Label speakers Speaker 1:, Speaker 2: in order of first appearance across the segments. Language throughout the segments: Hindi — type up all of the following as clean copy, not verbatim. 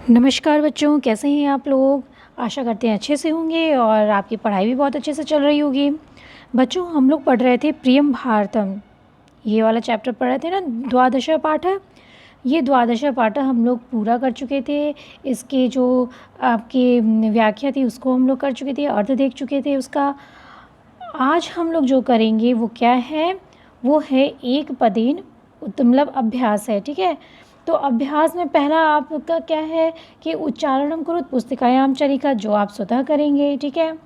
Speaker 1: नमस्कार बच्चों, कैसे हैं आप लोग। आशा करते हैं अच्छे से होंगे और आपकी पढ़ाई भी बहुत अच्छे से चल रही होगी। बच्चों, हम लोग पढ़ रहे थे प्रियम भारतम, ये वाला चैप्टर पढ़ रहे थे ना, द्वादश पाठ। ये द्वादश पाठ हम लोग पूरा कर चुके थे। इसके जो आपकी व्याख्या थी उसको हम लोग कर चुके थे, अर्थ देख चुके थे उसका। आज हम लोग जो करेंगे वो क्या है, वो है एक पदेन मतलब अभ्यास है। ठीक है, तो अभ्यास में पहला आपका क्या है कि उच्चारणम करो पुस्तिकायाम चरिका, जो आप स्वतः करेंगे। ठीक है,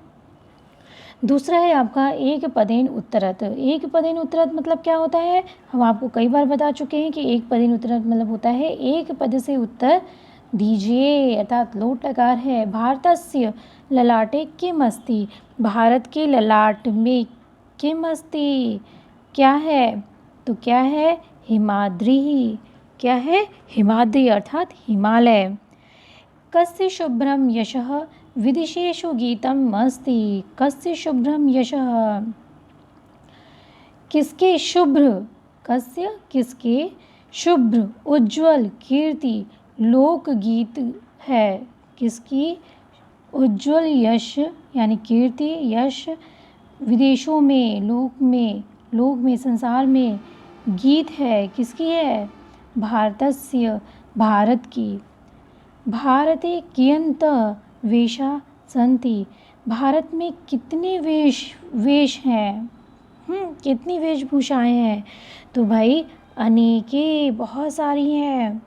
Speaker 1: दूसरा है आपका एक पदेन उत्तरत। एक पदेन उत्तरत मतलब क्या होता है, हम आपको कई बार बता चुके हैं कि एक पदेन उत्तरत मतलब होता है एक पद से उत्तर दीजिए, अर्थात लोट लकार है। भारतस्य ललाटे किम अस्ति, भारत के ललाट में किम अस्ति क्या है, तो क्या है हिमाद्री। क्या है हिमाद्री अर्थात हिमालय। कस्य शुभ्रम यशः विदिशेषु गीतम अस्ति, कस्य शुभ्रम यशः किसके शुभ्र, कस्य किसके शुभ्र उज्ज्वल कीर्ति लोकगीत है, किसकी उज्ज्वल यश यानी कीर्ति यश विदेशों में लोक में संसार में गीत है, किसकी है भारतस्य भारत की। भारते कियंत वेशा संति, भारत में कितने वेश हैं, कितनी वेशभूषाएं हैं, तो भाई अनेके बहुत सारी हैं।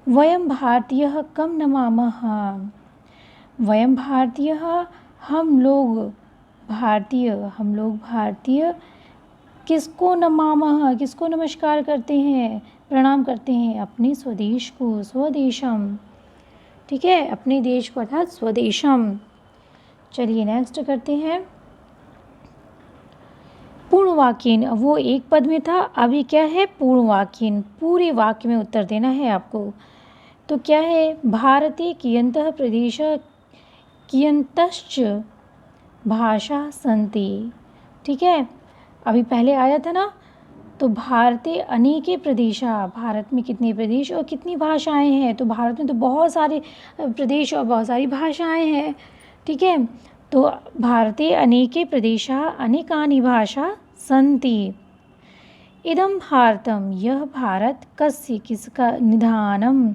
Speaker 1: वयम भारतीय कम नमामः, वयम भारतीय हम लोग भारतीय किसको नमामः किसको नमस्कार करते हैं, प्रणाम करते हैं, अपने स्वदेश को, स्वदेशम। ठीक है, अपने देश को अर्थात स्वदेशम। चलिए नेक्स्ट करते हैं पूर्ण वाक्यन। वो एक पद में था, अभी क्या है पूर्ण वाक्यन, पूरे वाक्य में उत्तर देना है आपको। तो क्या है भारतीय कियंतः प्रदेश कियंतश्च भाषा संति। ठीक है, अभी पहले आया था ना, तो भारतीय अनेके प्रदेशा, भारत में कितने प्रदेश और कितनी भाषाएं हैं, तो भारत में तो बहुत सारे प्रदेश और बहुत सारी भाषाएं हैं। ठीक है, तो भारतीय अनेके प्रदेशा अनेकानि भाषा संति। इदं भारतम यह भारत कस्य किसका निधानम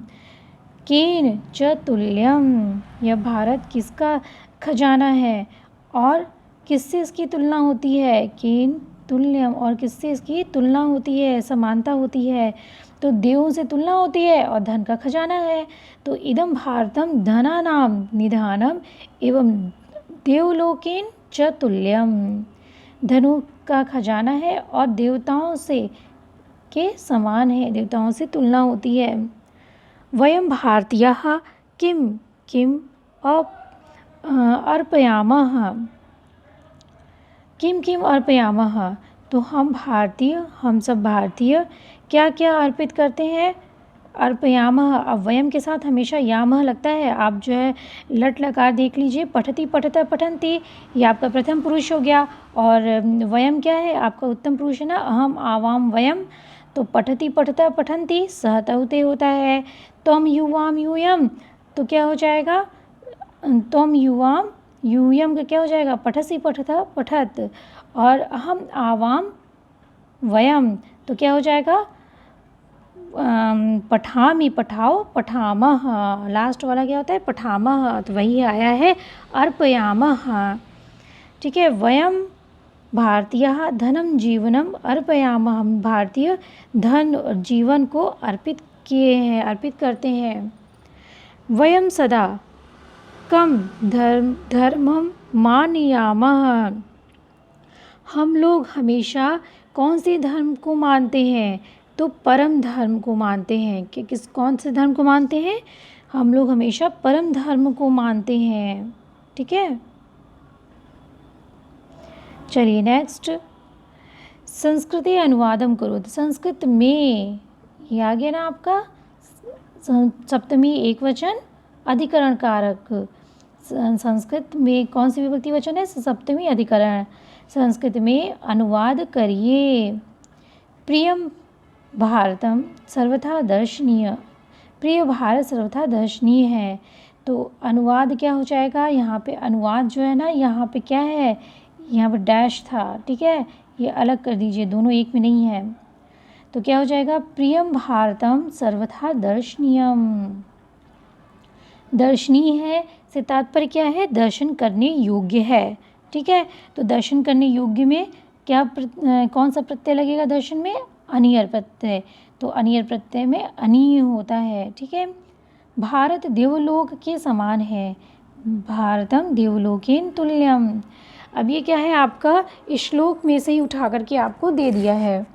Speaker 1: केन च तुल्यम, यह भारत किसका खजाना है और किससे इसकी तुलना होती है, केन तुल्यम, और किससे इसकी तुलना होती है, समानता होती है, तो देवों से तुलना होती है और धन का खजाना है। तो इदम भारतम धनानाम निधानम एवं देवलोकेन च तुल्यम, धनु का खजाना है और देवताओं से के समान है, देवताओं से तुलना होती है। वयम भारतीयाः किम किम अर्पयामः, किम किम अर्पयामः, तो हम सब भारतीय क्या क्या अर्पित करते हैं, अर्पयामः। अब वयम के साथ हमेशा यामः लगता है, आप जो है लट लकार देख लीजिए, पठति पठता पठन्ति, ये आपका प्रथम पुरुष हो गया, और वयम क्या है आपका उत्तम पुरुष है ना, अहम आवाम वयम, तो पठति पठता पठन्ति सहतौते होता है। त्वम युवाम यूयम, तो क्या हो जाएगा त्वम युवाम यूयम का क्या हो जाएगा पठसी पठता पठत, और अहम आवाम वयम, तो क्या हो जाएगा पठामि पठाओ पठामः, लास्ट वाला क्या होता है पठामः, तो वही आया है अर्पयामः। ठीक है, वयम भारतीय धनम जीवनम अर्पयामः, हम भारतीय धन और जीवन को अर्पित किए हैं, अर्पित करते हैं। वयम सदा कम धर्मम मानयामः, हम लोग हमेशा कौन से धर्म को मानते हैं, तो परम धर्म को मानते हैं। कि किस कौन से धर्म को मानते हैं, हम लोग हमेशा परम धर्म को मानते हैं। ठीक है, चलिए नेक्स्ट, संस्कृते अनुवादम करो। तो संस्कृत में ये आ गया ना आपका सप्तमी एक वचन अधिकरण कारक, संस्कृत में कौन सी विभक्ति वचन है, सप्तमी अधिकरण। संस्कृत में अनुवाद करिए। प्रियम भारतम सर्वथा दर्शनीय, प्रिय भारत सर्वथा दर्शनीय है। तो अनुवाद क्या हो जाएगा, यहाँ पे अनुवाद जो है ना, यहाँ पे क्या है, यहाँ पे डैश था, ठीक है, ये अलग कर दीजिए, दोनों एक में नहीं है। तो क्या हो जाएगा, प्रियम भारतम सर्वथा दर्शनीयम। दर्शनीय है से तात्पर्य क्या है, दर्शन करने योग्य है, ठीक है। तो दर्शन करने योग्य में क्या कौन सा प्रत्यय लगेगा दर्शन में, अनियर प्रत्यय। तो अनियर प्रत्यय में अनीय होता है, ठीक है। भारत देवलोक के समान है, भारतम देवलोकेन तुल्यम। अब ये क्या है आपका, श्लोक में से ही उठा करके आपको दे दिया है।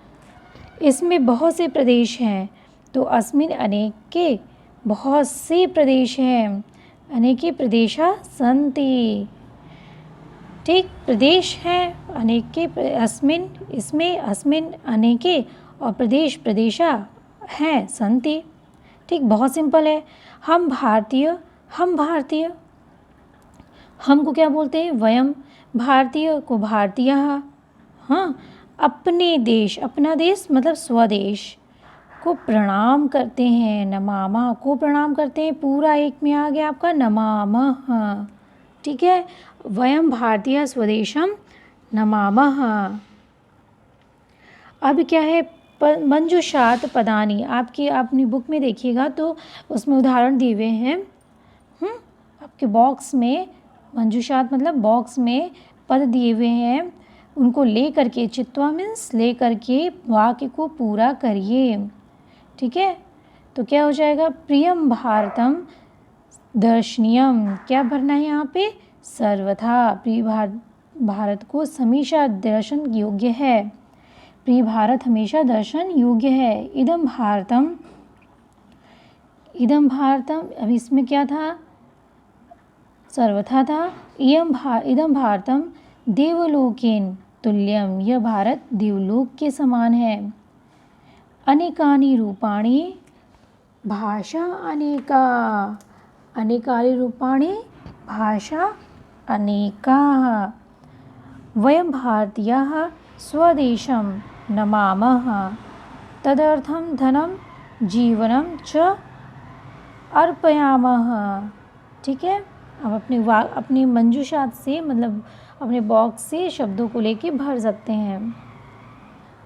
Speaker 1: इसमें बहुत से प्रदेश हैं, तो अस्मिन अनेके, बहुत से प्रदेश हैं, अनेके प्रदेशा सन्ति, ठीक, प्रदेश हैं अनेके, अस्मिन इसमें, अस्मिन अनेके, और प्रदेश प्रदेशा हैं सन्ति, ठीक, बहुत सिंपल है। हम भारतीय, हम भारतीय, हम को क्या बोलते हैं, वयम, भारतीय को भारतीयः, हाँ, अपने देश, अपना देश मतलब स्वदेश को प्रणाम करते हैं, नमामः को प्रणाम करते हैं, पूरा एक में आ गया आपका नमामः, ठीक है। वयम भारतीय स्वदेशम नमामः। अब क्या है, मंजुषात पदानी, आपकी अपनी बुक में देखिएगा तो उसमें उदाहरण दिए हुए हैं, आपके बॉक्स में मंजुषात मतलब बॉक्स में पद दिए हुए हैं, उनको ले करके, चित्वा मीन्स ले करके वाक्य को पूरा करिए, ठीक है। तो क्या हो जाएगा, प्रियम भारतम दर्शनीयम, क्या भरना है यहाँ पे, सर्वथा, प्रिय भारत को हमेशा दर्शन योग्य है, प्रिय भारत हमेशा दर्शन योग्य है। इदम भारतम, इदम भारतम, अब इसमें क्या था, सर्वथा था। इदम भारतम देवलोकेन तुल्यम, यह भारत देवलोक के समान है। अनेकानि रूपाणि भाषा अनेका, अनेकानि रूपाणि भाषा अनेका। वयं भारतीयाः स्वदेशं नमामः, तदर्थं धनं जीवनं च अर्पयामः, ठीक है। अब अपनी मंजूषात से मतलब अपने बॉक्स से शब्दों को लेके भर सकते हैं।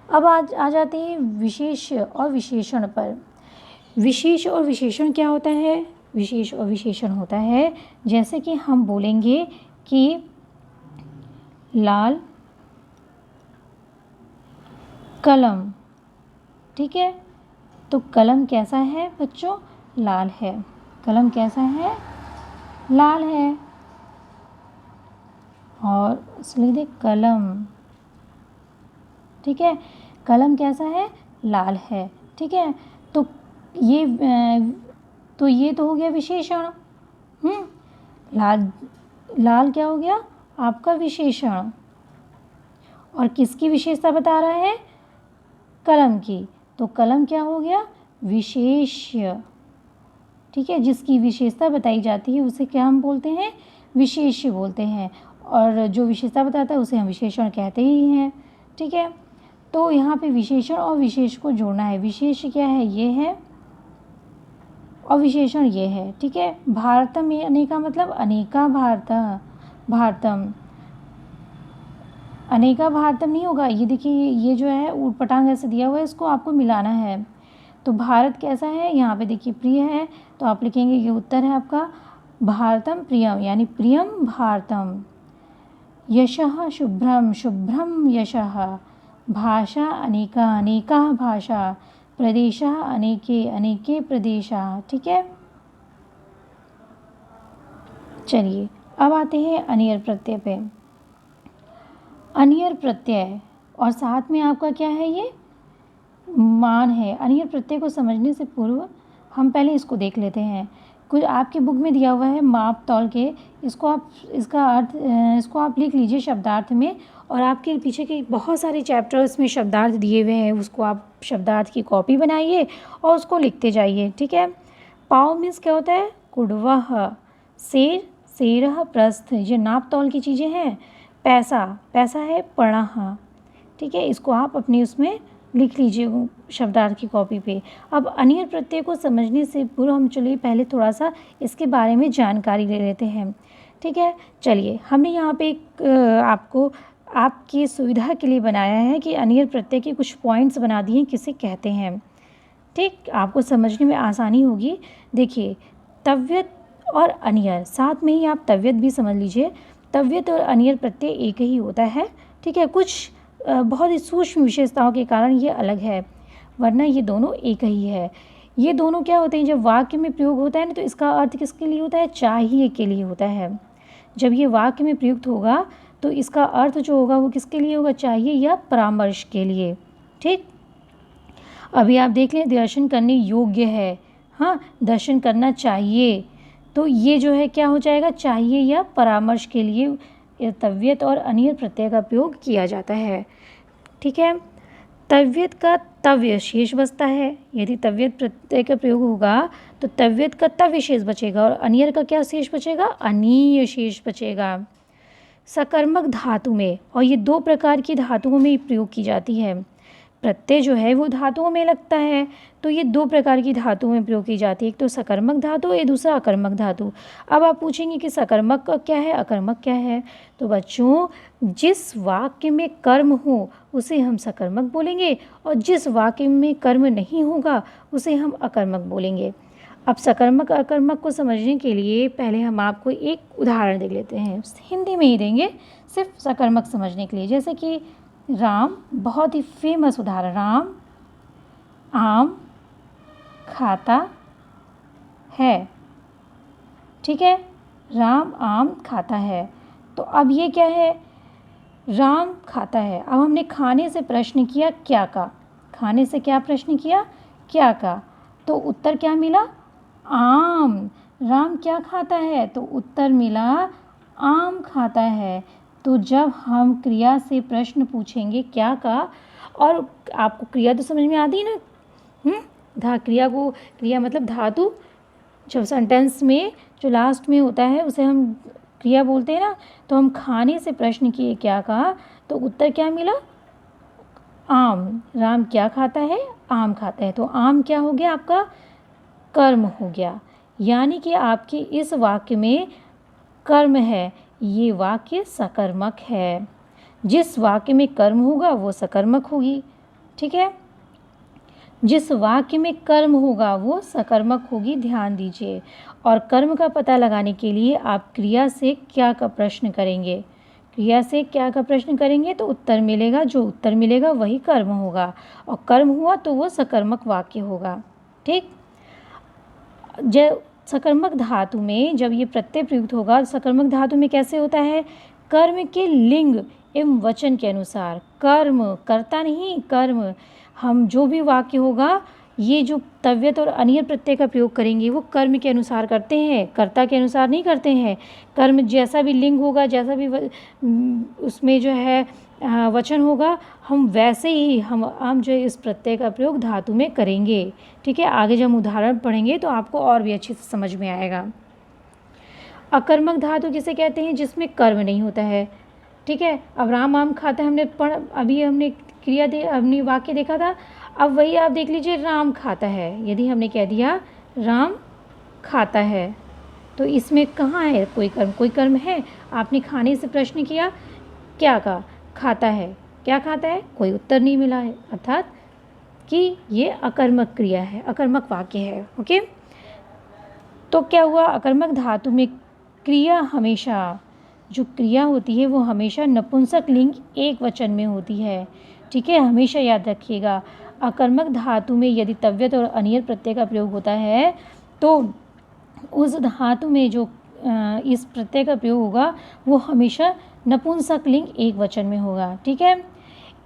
Speaker 1: अब आ जाते हैं विशेष और विशेषण पर। विशेष और विशेषण क्या होता है, विशेष और विशेषण होता है जैसे कि हम बोलेंगे कि लाल कलम, ठीक है। तो कलम कैसा है बच्चों, लाल है, कलम कैसा है, लाल है। और लिख दे कलम, ठीक है, कलम कैसा है, लाल है, ठीक है। तो ये तो हो गया विशेषण, लाल क्या हो गया आपका विशेषण, और किसकी विशेषता बता रहा है, कलम की। तो कलम क्या हो गया, विशेष्य, ठीक है। जिसकी विशेषता बताई जाती है उसे क्या हम बोलते हैं, विशेष्य बोलते हैं, और जो विशेषता बताता है उसे हम विशेषण कहते ही हैं, ठीक है। तो यहाँ पे विशेषण और विशेष को जोड़ना है। विशेष क्या है, ये है, और विशेषण ये है, ठीक है। भारतम, ये अनेका मतलब अनेका भारतम, अनेका भारतम नहीं होगा। ये देखिए, ये जो है ऊटपटांग ऐसे दिया हुआ है, इसको आपको मिलाना है। तो भारत कैसा है, यहाँ पे देखिए प्रिय है, तो आप लिखेंगे ये उत्तर है आपका, भारतम प्रियम, यानी प्रियम भारतम। यशः शुभ्रम, शुभ्रम यशः। भाषा अनेका, अनेका भाषा। प्रदेशः अनेके, अनेके प्रदेशः, ठीक है। चलिए अब आते हैं अनियर प्रत्यय पे। अनियर प्रत्यय और साथ में आपका क्या है, ये मान है। अनियर प्रत्यय को समझने से पूर्व हम पहले इसको देख लेते हैं। कुछ आपकी बुक में दिया हुआ है माप तौल के, इसको आप लिख लीजिए शब्दार्थ में, और आपके पीछे के बहुत सारे चैप्टर्स में शब्दार्थ दिए हुए हैं, उसको आप शब्दार्थ की कॉपी बनाइए और उसको लिखते जाइए, ठीक है। पाव मीन्स क्या होता है, कुड़वह। शेर, शेरह प्रस्थ, ये नाप तौल की चीज़ें हैं। पैसा, पैसा है पणः, ठीक है। इसको आप अपने उसमें लिख लीजिए वो शब्दार्थ की कॉपी पे। अब अनियर प्रत्यय को समझने से पूर्व हम चलिए पहले थोड़ा सा इसके बारे में जानकारी ले लेते हैं। ठीक है, चलिए हमने यहाँ पे एक आपको आपकी सुविधा के लिए बनाया है कि अनियर प्रत्यय के कुछ पॉइंट्स बना दिए किसे कहते हैं। ठीक, आपको समझने में आसानी होगी। देखिए, तव्यत और अनियर, साथ में ही आप तव्यत भी समझ लीजिए। तव्यत और अनियर प्रत्यय एक ही होता है। ठीक है, कुछ बहुत ही सूक्ष्म विशेषताओं के कारण ये अलग है, वरना ये दोनों एक ही है। ये दोनों क्या होते हैं, जब वाक्य में प्रयोग होता है ना, तो इसका अर्थ किसके लिए होता है, चाहिए के लिए होता है। जब ये वाक्य में प्रयुक्त होगा तो इसका अर्थ जो होगा वो किसके लिए होगा, चाहिए या परामर्श के लिए। ठीक, अभी आप देख लें, दर्शन करने योग्य है, हाँ दर्शन करना चाहिए, तो ये जो है क्या हो जाएगा, चाहिए या परामर्श के लिए तव्यत और अनियर प्रत्यय का प्रयोग किया जाता है। ठीक है, तव्यत का तव्य शेष बचता है। यदि तव्यत प्रत्यय का प्रयोग होगा तो तव्यत का तव्य शेष बचेगा और अनियर का क्या शेष बचेगा, अनीय शेष बचेगा। सकर्मक धातु में, और ये दो प्रकार की धातुओं में प्रयोग की जाती है। प्रत्यय जो है वो धातुओं में लगता है, तो ये दो प्रकार की धातुओं में प्रयोग की जाती है, एक तो सकर्मक धातु, एक दूसरा अकर्मक धातु। अब आप पूछेंगे कि सकर्मक क्या है, अकर्मक क्या है। तो बच्चों, जिस वाक्य में कर्म हो उसे हम सकर्मक बोलेंगे और जिस वाक्य में कर्म नहीं होगा उसे हम अकर्मक बोलेंगे। अब सकर्मक अकर्मक को समझने के लिए पहले हम आपको एक उदाहरण देख लेते हैं, हिंदी में ही देंगे सिर्फ सकर्मक समझने के लिए। जैसे कि राम, बहुत ही फेमस उदाहरण, राम आम खाता है। ठीक है, राम आम खाता है। तो अब ये क्या है, राम खाता है। अब हमने खाने से प्रश्न किया क्या का, खाने से क्या प्रश्न किया, क्या का, तो उत्तर क्या मिला, आम। राम क्या खाता है, तो उत्तर मिला आम खाता है। तो जब हम क्रिया से प्रश्न पूछेंगे क्या का, और आपको क्रिया तो समझ में आती है ना, क्रिया मतलब धातु, जब सेंटेंस में जो लास्ट में होता है उसे हम क्रिया बोलते हैं ना। तो हम खाने से प्रश्न किए क्या का, तो उत्तर क्या मिला, आम। राम क्या खाता है, आम खाता है। तो आम क्या हो गया, आपका कर्म हो गया। यानी कि आपके इस वाक्य में कर्म है, ये वाक्य सकर्मक है। जिस वाक्य में कर्म होगा वो सकर्मक होगी। ठीक है, जिस वाक्य में कर्म होगा वो सकर्मक होगी, ध्यान दीजिए। और कर्म का पता लगाने के लिए आप क्रिया से क्या का प्रश्न करेंगे, क्रिया से क्या का प्रश्न करेंगे तो उत्तर मिलेगा, जो उत्तर मिलेगा वही कर्म होगा, और कर्म हुआ तो वो सकर्मक वाक्य होगा। ठीक, जब सकर्मक धातु में जब ये प्रत्यय प्रयुक्त होगा, सकर्मक धातु में कैसे होता है, कर्म के लिंग एवं वचन के अनुसार, कर्म कर्ता नहीं, कर्म, हम जो भी वाक्य होगा, ये जो तव्यत और अनियर प्रत्यय का प्रयोग करेंगे वो कर्म के अनुसार करते हैं, कर्ता के अनुसार नहीं करते हैं। कर्म जैसा भी लिंग होगा, जैसा भी उसमें जो है वचन होगा, हम वैसे ही हम जो इस प्रत्यय का प्रयोग धातु में करेंगे। ठीक है, आगे जब हम उदाहरण पढ़ेंगे तो आपको और भी अच्छे से समझ में आएगा। अकर्मक धातु किसे कहते हैं, जिसमें कर्म नहीं होता है। ठीक है, अब राम आम खाता है, अभी हमने क्रिया हमने वाक्य देखा था। अब वही आप देख लीजिए, राम खाता है। यदि हमने कह दिया राम खाता है, तो इसमें कहाँ है कोई कर्म है। आपने खाने से प्रश्न किया क्या का, खाता है, क्या खाता है, कोई उत्तर नहीं मिला है, अर्थात कि ये अकर्मक क्रिया है, अकर्मक वाक्य है। ओके, तो क्या हुआ, अकर्मक धातु में क्रिया हमेशा, जो क्रिया होती है वो हमेशा नपुंसक लिंग एक वचन में होती है। ठीक है, हमेशा याद रखिएगा। अकर्मक धातु में यदि तव्यत और अनियर प्रत्यय का प्रयोग होता है तो उस धातु में जो इस प्रत्यय का प्रयोग होगा वो हमेशा नपुंसक लिंग एक वचन में होगा। ठीक है,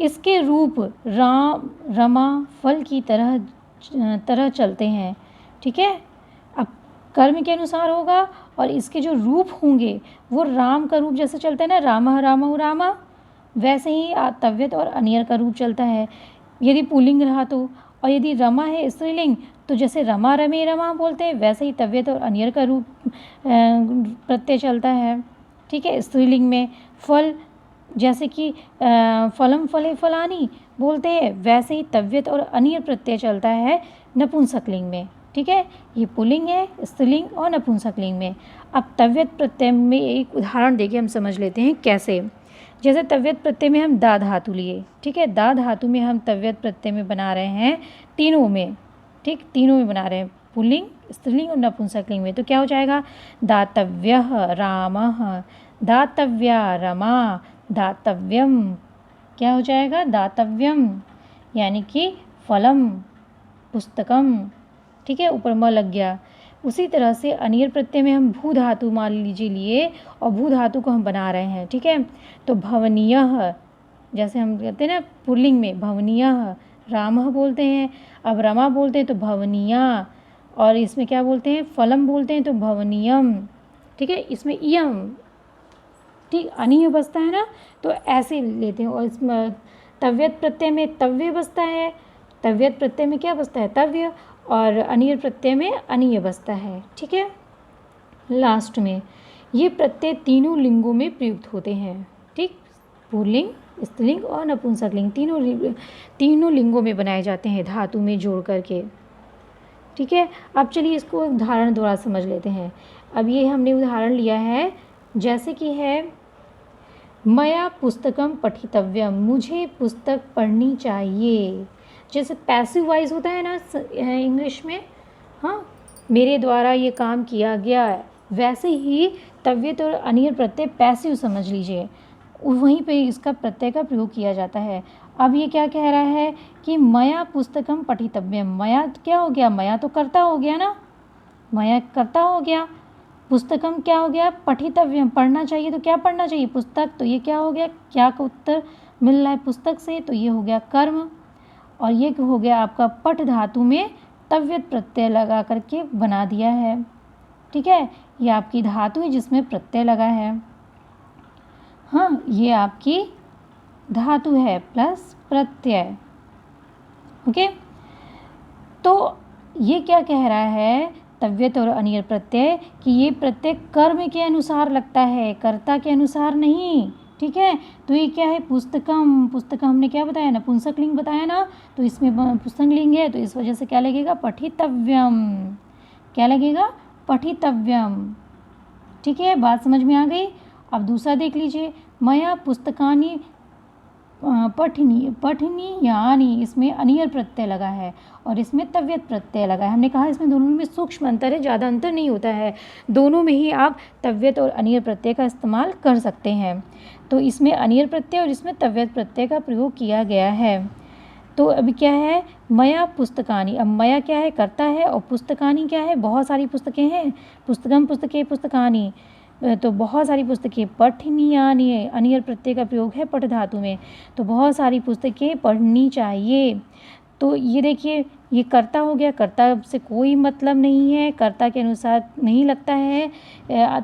Speaker 1: इसके रूप राम रमा फल की तरह चलते हैं। ठीक है, अब कर्म के अनुसार होगा और इसके जो रूप होंगे वो राम का रूप जैसे चलता है ना, रामः रामौ रामा, वैसे ही तव्यत और अनियर का रूप चलता है यदि पुल्लिंग रहा तो। और यदि रमा है स्त्रीलिंग तो जैसे रमा रमे रमा बोलते हैं, वैसे ही तव्यत और अनियर का रूप प्रत्यय चलता है। ठीक है, स्त्रीलिंग में फल जैसे कि फलम फले फलानी, बोलते हैं, वैसे ही तव्यत और अनियर प्रत्यय चलता है नपुंसकलिंग में। ठीक है, ये पुल्लिंग है, स्त्रीलिंग और नपुंसकलिंग में। अब तव्यत प्रत्यय में एक उदाहरण देके हम समझ लेते हैं कैसे। जैसे तव्यत प्रत्यय में हम दा धातु लिए, ठीक है, दा धातु में हम तव्यत प्रत्यय में बना रहे हैं तीनों में, ठीक, तीनों में बना रहे हैं, पुल्लिंग, स्त्रीलिंग और नपुंसकलिंग में। तो क्या हो जाएगा, दातव्यः रामः, दातव्या रमा, दातव्यम, क्या हो जाएगा, दातव्यम, यानी कि फलम, पुस्तकम। ठीक है, ऊपर म लग गया। उसी तरह से अनियर प्रत्यय में हम भू धातु मान लीजिए लिए और भू धातु को हम बना रहे हैं। ठीक है, तो भवनीयः, जैसे हम कहते हैं ना पुल्लिंग में भवनीयः, रामः बोलते हैं। अब रमा बोलते हैं तो भवनीया, और इसमें क्या बोलते हैं, फलम बोलते हैं तो भवनीयम। ठीक है, इसमें इयम, ठीक, अनीय बसता है ना, तो ऐसे लेते हैं। और इसमें तव्यत प्रत्यय में तव्य बसता है, तव्यत प्रत्यय में क्या बसता है, तव्य, और अनियर प्रत्यय में अनीय बसता है। ठीक है, लास्ट में ये प्रत्यय तीनों लिंगों में प्रयुक्त होते हैं। ठीक, पुल्लिंग, स्त्रीलिंग और नपुंसकलिंग तीनों लिंगों में बनाए जाते हैं धातु में जोड़ करके। ठीक है, अब चलिए इसको उदाहरण द्वारा समझ लेते हैं। अब ये हमने उदाहरण लिया है, जैसे कि है मया पुस्तकम पठितव्यम, मुझे पुस्तक पढ़नी चाहिए। जैसे पैसिव वॉइस होता है ना इंग्लिश में, हाँ, मेरे द्वारा ये काम किया गया, वैसे ही तव्यत और अनियर प्रत्यय पैसिव समझ लीजिए, वहीं पे इसका प्रत्यय का प्रयोग किया जाता है। अब ये क्या कह रहा है कि मया पुस्तकम पठितव्यम, मया क्या हो गया, मया तो कर्ता हो गया ना, मया कर्ता हो गया, पुस्तकम क्या हो गया, पठितव्यम, पढ़ना चाहिए, तो क्या पढ़ना चाहिए, पुस्तक, तो ये क्या हो गया, क्या का उत्तर मिल रहा है पुस्तक से, तो ये हो गया कर्म। और ये हो गया आपका पठ धातु में तव्यत प्रत्यय लगा करके बना दिया है। ठीक है, ये आपकी धातु है जिसमें प्रत्यय लगा है, हाँ, ये आपकी धातु है प्लस प्रत्यय। ओके, तो ये क्या कह रहा है, तव्यत और अनियर प्रत्यय, कि ये प्रत्यय कर्म के अनुसार लगता है, कर्ता के अनुसार नहीं। ठीक है, तो ये क्या है, पुस्तकम, पुस्तकम हमने क्या बताया, नपुंसकलिंग बताया ना, तो इसमें पुस्तकलिंग है, तो इस वजह से क्या लगेगा, पठितव्यम, क्या लगेगा, पठितव्यम। ठीक है, बात समझ में आ गई। अब दूसरा देख लीजिए, मया पुस्तकानि पठनीयानि, इसमें अनियर प्रत्यय लगा है और इसमें तव्यत प्रत्यय लगा है। हमने कहा इसमें दोनों में सूक्ष्म अंतर है, ज़्यादा अंतर नहीं होता है, दोनों में ही आप तव्यत और अनियर प्रत्यय का इस्तेमाल कर सकते हैं। तो इसमें अनियर प्रत्यय और इसमें तव्यत प्रत्यय का प्रयोग किया गया है। तो अभी क्या है, मया पुस्तकानि, अब मया क्या है, करता है, और पुस्तकानि क्या है, बहुत सारी पुस्तकें हैं, पुस्तकम पुस्तकें पुस्तकानि, तो बहुत सारी पुस्तकें, पठनीयानि, अनियर प्रत्यय का प्रयोग है पठ धातु में, तो बहुत सारी पुस्तकें पढ़नी चाहिए। तो ये देखिए, ये कर्ता हो गया, कर्ता से कोई मतलब नहीं है, कर्ता के अनुसार नहीं लगता है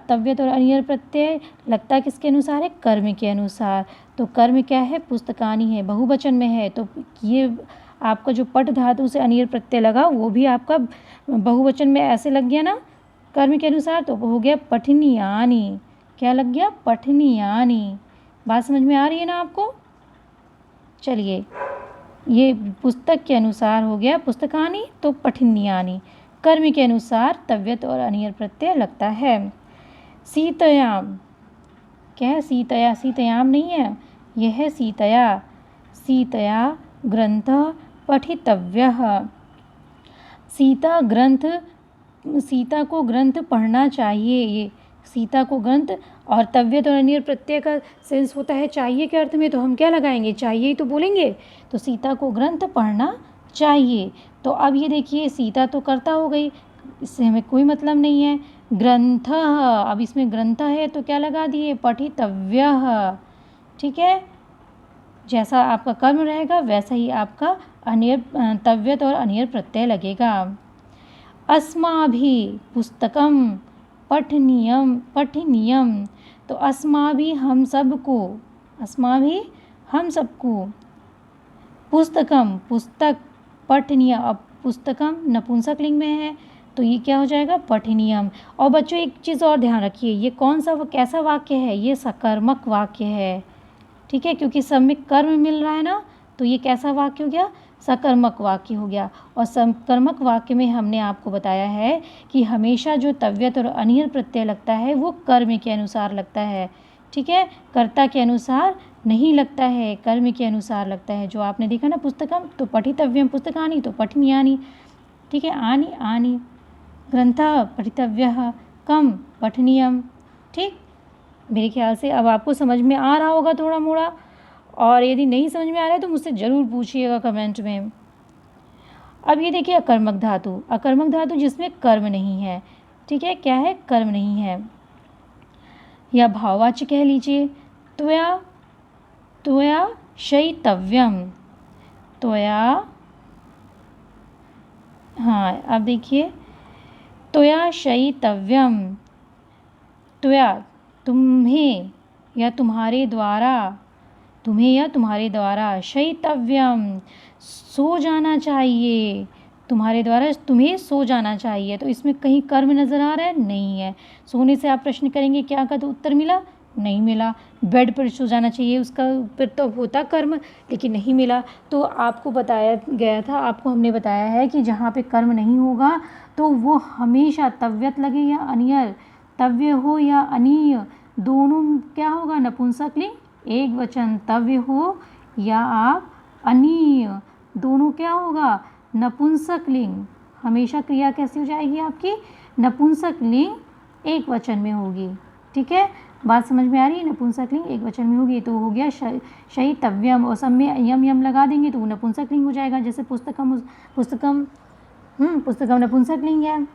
Speaker 1: तव्यत और अनियर प्रत्यय, लगता किसके अनुसार है, कर्म के अनुसार। तो कर्म क्या है, पुस्तकानि है, बहुवचन में है, तो ये आपका जो पठ धातु से अनियर प्रत्यय लगा वो भी आपका बहुवचन में ऐसे लग गया ना कर्म के अनुसार, तो हो गया पठनीयानि, क्या लग गया, पठनीयानि। बात समझ में आ रही है ना आपको। चलिए, ये पुस्तक के अनुसार हो गया पुस्तकानि, तो पठनीयानि, कर्म के अनुसार तव्यत और अनियर प्रत्यय लगता है। सीतयाम, क्या है, सीतया, सीतयाम नहीं है, यह है सीतया, सीतया ग्रंथः पठितव्यः, सीता ग्रंथ, सीता को ग्रंथ पढ़ना चाहिए, ये सीता को ग्रंथ, और तव्यत और अनियर प्रत्यय का सेंस होता है चाहिए के अर्थ में, तो हम क्या लगाएंगे, चाहिए ही तो बोलेंगे, तो सीता को ग्रंथ पढ़ना चाहिए। तो अब ये देखिए, सीता तो कर्ता हो गई, इससे हमें कोई मतलब नहीं है, ग्रंथ, अब इसमें ग्रंथ है तो क्या लगा दिए, पठितव्यः। ठीक है, जैसा आपका कर्म रहेगा वैसा ही आपका अनियर तव्यत और अनियर प्रत्यय लगेगा। अस्माभिः पुस्तकम पठनीयम, तो अस्माभिः हम सबको, अस्माभिः हम सबको, पुस्तकम पुस्तक, पठनीय, अब पुस्तकम नपुंसकलिंग में है तो ये क्या हो जाएगा, पठनीयम। और बच्चों एक चीज़ और ध्यान रखिए, ये कौन सा कैसा वाक्य है, ये सकर्मक वाक्य है। ठीक है, क्योंकि सब में कर्म मिल रहा है ना, तो ये कैसा वाक्य हो गया? सकर्मक वाक्य हो गया। और सकर्मक वाक्य में हमने आपको बताया है कि हमेशा जो तव्यत और अनियर प्रत्यय लगता है वो कर्म के अनुसार लगता है, ठीक है, कर्ता के अनुसार नहीं लगता है, कर्म के अनुसार लगता है। जो आपने देखा ना पुस्तकम तो पठितव्यम पुस्तकानि तो पठनीयानि, ठीक है, आनि आनि, ग्रंथः पठितव्यः, कम पठनीयम, ठीक। मेरे ख्याल से अब आपको समझ में आ रहा होगा थोड़ा मोड़ा, और यदि नहीं समझ में आ रहा है तो मुझसे ज़रूर पूछिएगा कमेंट में। अब ये देखिए अकर्मक धातु, अकर्मक धातु जिसमें कर्म नहीं है, ठीक है, क्या है? कर्म नहीं है, या भाववाच्य कह लीजिए। त्वया त्वया शयितव्यम, त्वया, हाँ अब देखिए, त्वया शयितव्यम, त्वया तुम्हें या तुम्हारे द्वारा, तुम्हें या तुम्हारे द्वारा, शयितव्यम सो जाना चाहिए, तुम्हारे द्वारा तुम्हें सो जाना चाहिए। तो इसमें कहीं कर्म नज़र आ रहा है? नहीं है। सोने से आप प्रश्न करेंगे क्या का, तो उत्तर मिला? नहीं मिला। बेड पर सो जाना चाहिए, उसका फिर तो होता कर्म, लेकिन नहीं मिला। तो आपको बताया गया था, आपको हमने बताया है कि जहाँ पे कर्म नहीं होगा तो वो हमेशा तव्यत लगे या अनियर, तव्य हो या अनीय, दोनों क्या होगा? नपुंसकलिंग एक वचन, तव्य हो या आप अनीय, दोनों क्या होगा? नपुंसकलिंग। हमेशा क्रिया कैसी हो जाएगी आपकी? नपुंसकलिंग एक वचन में होगी, ठीक है, बात समझ में आ रही है? नपुंसकलिंग एक वचन में होगी तो हो गया शयितव्यम, और सब में यम यम लगा देंगे तो वो नपुंसकलिंग हो जाएगा। जैसे पुस्तकम, पुस्तकम पुस्तकम नपुंसकलिंग है,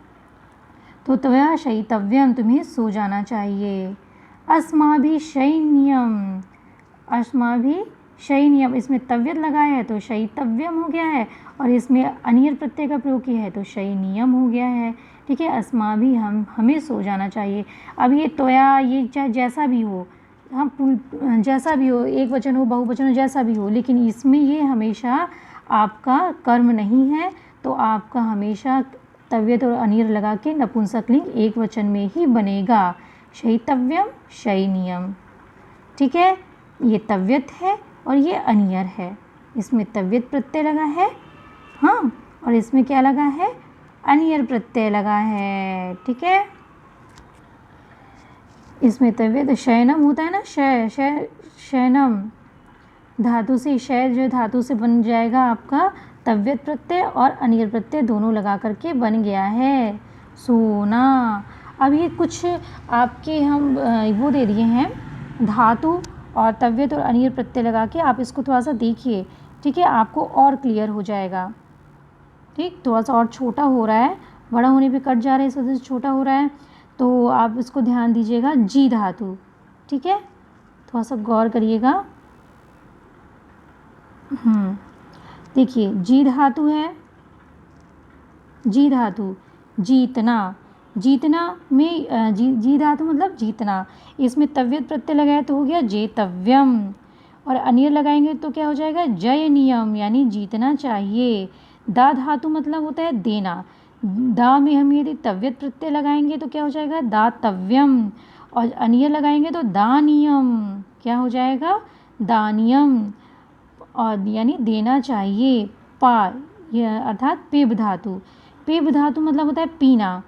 Speaker 1: तो त्वया शयितव्यम तुम्हें सो जाना चाहिए। अस्माभि शयनीयम, अस्माभि शयनीयम, इसमें तव्यत लगाया है तो शयितव्यम हो गया है, और इसमें अनियर प्रत्यय का प्रयोग किया है तो शयनीयम हो गया है, ठीक है। अस्माभि हमें सो जाना चाहिए। अब ये त्वया, ये चाहे जैसा भी हो, हम जैसा भी हो, एक वचन हो बहुवचन हो जैसा भी हो, लेकिन इसमें ये हमेशा आपका कर्म नहीं है, तो आपका हमेशा तव्यत और अनियर लगा के नपुंसकलिंग एक वचन में ही बनेगा। शयितव्यम शयनीयम, ठीक है, ये तव्यत है और ये अनियर है। इसमें तव्यत प्रत्यय लगा है, हाँ, और इसमें क्या लगा है? अनियर प्रत्यय लगा है, ठीक है। इसमें तव्यत शयनम होता है ना, शयनम धातु से, शय जो धातु से बन जाएगा आपका तव्यत प्रत्यय और अनियर प्रत्यय दोनों लगा करके बन गया है सोना। अब ये कुछ आपके हम वो दे दिए हैं धातु और तव्यत और अनियर प्रत्यय लगा के, आप इसको थोड़ा सा देखिए, ठीक है, आपको और क्लियर हो जाएगा, ठीक। थोड़ा सा और छोटा हो रहा है, बड़ा होने पे कट जा रहा है, इस वजह से छोटा हो रहा है, तो आप इसको ध्यान दीजिएगा। जी धातु, ठीक है, थोड़ा सा गौर करिएगा। देखिए जी धातु है, जी धातु जीतना, जीतना में जी धातु मतलब जीतना, इसमें तव्यत प्रत्यय लगाया तो हो गया जेतव्यम, और अनियर लगाएंगे तो क्या हो जाएगा? जयनियम, यानी जीतना चाहिए। दा धातु मतलब होता है देना, दा में हम यदि तव्यत प्रत्यय लगाएंगे तो क्या हो जाएगा? दातव्यम, और अनियर लगाएंगे तो दानियम, क्या हो जाएगा? दानियम, और यानी देना चाहिए। पा अर्थात पिब धातु, पिब धातु मतलब होता है पीना,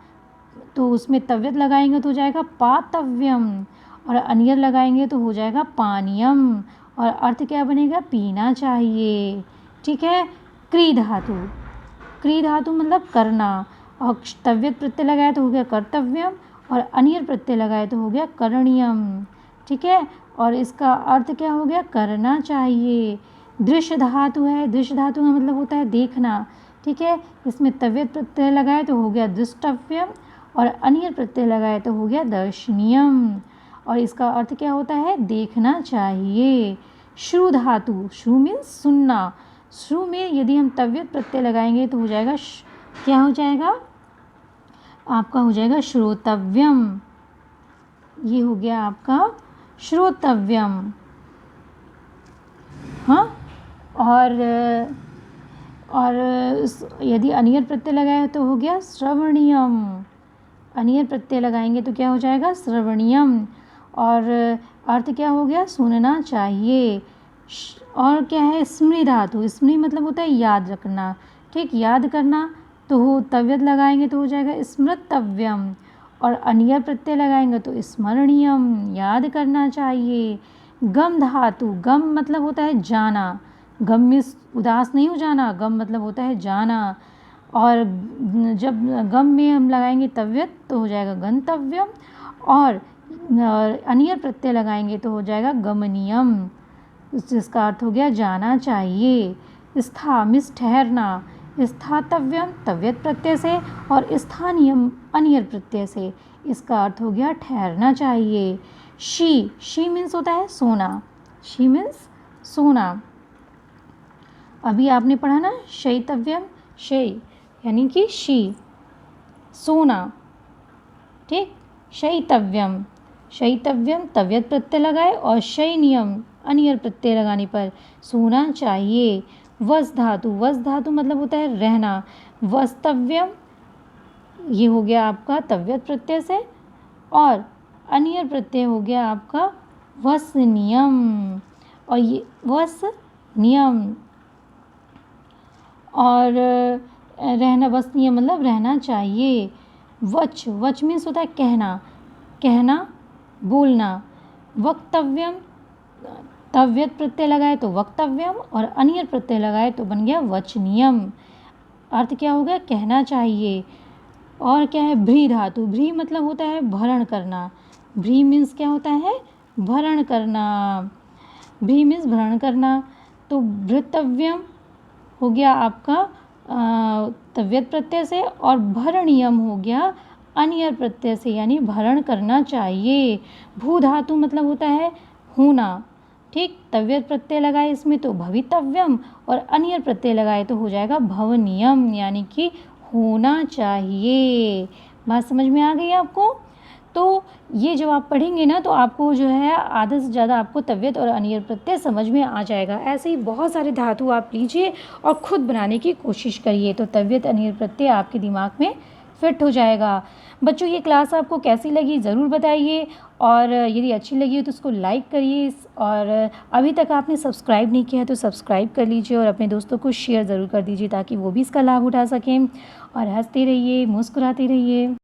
Speaker 1: तो उसमें तव्यत लगाएंगे तो हो जाएगा पातव्यम, और अनियर लगाएंगे तो हो जाएगा पानीयम, और अर्थ क्या बनेगा? पीना चाहिए, ठीक है। क्री धातु, क्री धातु मतलब करना, और तव्यत प्रत्यय लगाया तो हो गया कर्तव्यम, और अनियर प्रत्यय लगाया तो हो गया करणीयम, ठीक है, और इसका अर्थ क्या हो गया? करना चाहिए। दृश्य धातु है, दृश्य धातु का मतलब होता है देखना, ठीक है, इसमें तव्यत प्रत्यय लगाए तो हो गया दृष्टव्यम, और अनियर प्रत्यय लगाए तो हो गया दर्शनीयम, और इसका अर्थ क्या होता है? देखना चाहिए। श्रु धातु, श्रु मीन्स सुनना, श्रु में यदि हम तव्यत प्रत्यय लगाएंगे तो हो जाएगा क्या हो जाएगा? आपका हो जाएगा श्रोतव्यम, ये हो गया आपका श्रोतव्यम, हाँ। और यदि अनियर प्रत्यय लगाया तो हो गया श्रवणीयम, अनियर प्रत्यय लगाएंगे तो क्या हो जाएगा? श्रवणीयम, और अर्थ क्या हो गया? सुनना चाहिए। और क्या है स्मृ धातु, स्मृ मतलब होता है याद रखना, ठीक, याद करना, तो हो तव्यत लगाएंगे तो हो जाएगा स्मृतव्यम, और अनियर प्रत्यय लगाएंगे तो स्मरणीयम, याद करना चाहिए। गम धातु, गम मतलब होता है जाना, गम में उदास नहीं हो जाना, गम मतलब होता है जाना, और जब गम में हम लगाएंगे तव्यत तो हो जाएगा गंतव्यम, और अनियर प्रत्यय लगाएंगे तो हो जाएगा गमनीयम, जिसका अर्थ हो गया जाना चाहिए। स्था मिस ठहरना, स्थातव्यम तव्यत प्रत्यय से और स्थानीयम अनियर प्रत्यय से, इसका अर्थ हो गया ठहरना चाहिए। शी मीन्स होता है सोना, शी मीन्स सोना। अभी आपने पढ़ा ना शयितव्यम, शय यानी कि शी, सोना, ठीक, शयितव्यम, शयितव्यम तव्यत प्रत्यय लगाए और शयनियम अनियर प्रत्यय लगाने पर सोना चाहिए। वस धातु, वस धातु मतलब होता है रहना, वस्तव्यम ये हो गया आपका तव्यत प्रत्यय से, और अनियर प्रत्यय हो गया आपका वसनियम, और ये वसनियम, और रहना, वसनीय मतलब रहना चाहिए। वच, वच मीन्स होता है कहना, कहना बोलना। वक्तव्यम तव्यत प्रत्यय लगाए तो वक्तव्यम, और अनियर प्रत्यय लगाए तो बन गया वचनीयम, अर्थ क्या हो गया कहना चाहिए। और क्या है भ्री धातु, भ्री मतलब होता है भरण करना, भ्री मीन्स क्या होता है भरण करना, भ्री मीन्स भरण करना, तो भृतव्यम हो गया आपका तव्यत प्रत्यय से, और भरणीयम हो गया अनियर प्रत्यय से, यानी भरण करना चाहिए। भू धातु मतलब होता है होना, ठीक, तव्यत प्रत्यय लगाए इसमें तो भवितव्यम, और अनियर प्रत्यय लगाए तो हो जाएगा भवनीयम, यानी कि होना चाहिए। बात समझ में आ गई आपको? तो ये जब आप पढ़ेंगे ना तो आपको जो है आधा से ज़्यादा आपको तव्यत और अनियर प्रत्यय समझ में आ जाएगा। ऐसे ही बहुत सारे धातु आप लीजिए और ख़ुद बनाने की कोशिश करिए, तो तव्यत अनियर प्रत्यय आपके दिमाग में फिट हो जाएगा। बच्चों ये क्लास आपको कैसी लगी ज़रूर बताइए, और यदि अच्छी लगी हो तो उसको लाइक करिए, और अभी तक आपने सब्सक्राइब नहीं किया है तो सब्सक्राइब कर लीजिए, और अपने दोस्तों को शेयर ज़रूर कर दीजिए ताकि वो भी इसका लाभ उठा सकें। और हंसते रहिए, मुस्कुराते रहिए।